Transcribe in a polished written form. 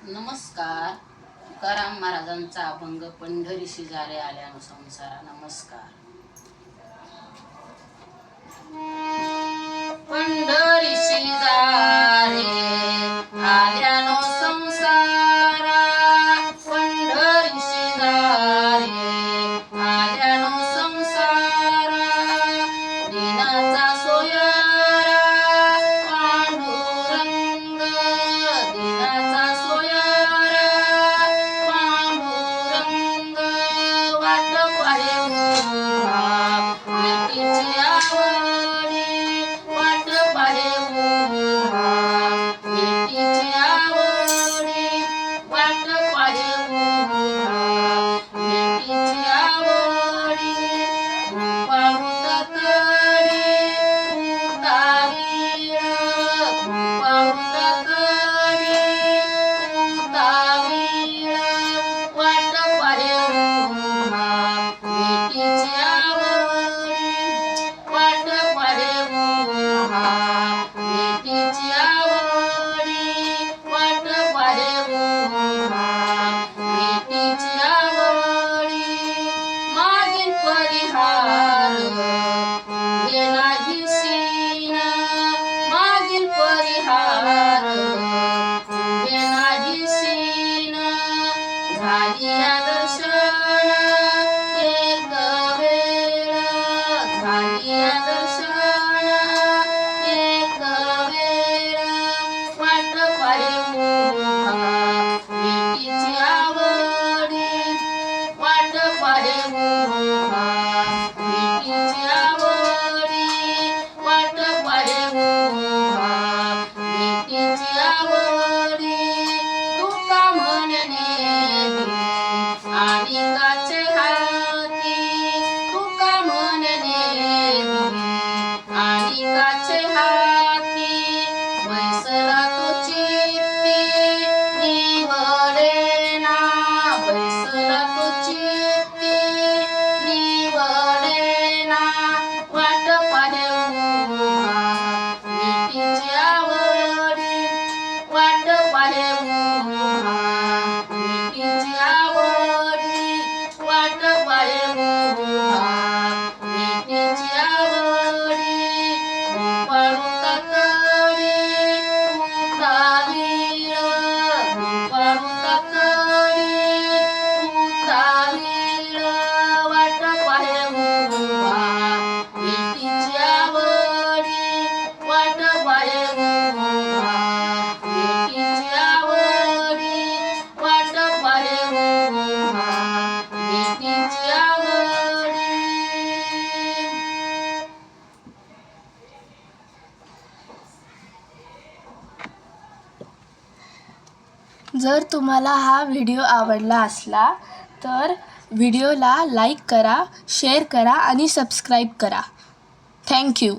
नमस्कार. तुकाराम महाराजांचा अभंग पंढरी शेजारी आल्यानो संसारा. नमस्कार. पंढरी शेजारी आल्यानो संसारा, पंढरी शेजारी आल्यानो संसारा. दिनाचा सोयरा पांडुरंग, दिनाचा सोयरा पांडुरंग. वाट पाहे उभा भेटीची आवडी, वाट पाहे उभा भेटीची आवडी, वाट पाहे उभा भेटीची आवडी. कृपावृत करी उतावीळ, कृपावृत करी उतावीळ. वाट पाहे उभा भेटीची आवडी, वाट पाहे उभा भेटीची आवडी, वाट पाहे उभा भेटीची आवडी. मागील परिहार घे नाही सीन, मागील परिहार घे नाही सीन. झाली दर्शन एक वेळ, झाली दर्शन एक वेळ. वाट पाहे उभा भेटीची आवडी, वाट पाहे उभा भेटीची आवडी, वाट पाहे उभा भेटीची आवडी. तुका म्हणणे आणि काचे हाती, तुका म्हणणे आणि काचे हाती. बैसला तो चित्ती निवडेना, बैसला तो चित्ती निवडेना. वाट पाहे उभा भेटीची आवडी, वाट पाहे उभा भेटीची आवडी, वाट पाहे उभा भेटीची आवडी. कृपावृत करी उतावीळ, कृपावृत करी उतावीळ. वाट पाहे उभा भेटीची आवडी, वाट पाहे उभा भेटीची आवडी, वाट पाहे उभा भेटीची आवडी. जर तुम्हाला हा व्हिडिओ आवडला असला तर व्हिडिओला लाईक करा, शेअर करा आणि सबस्क्राईब करा. थँक्यू.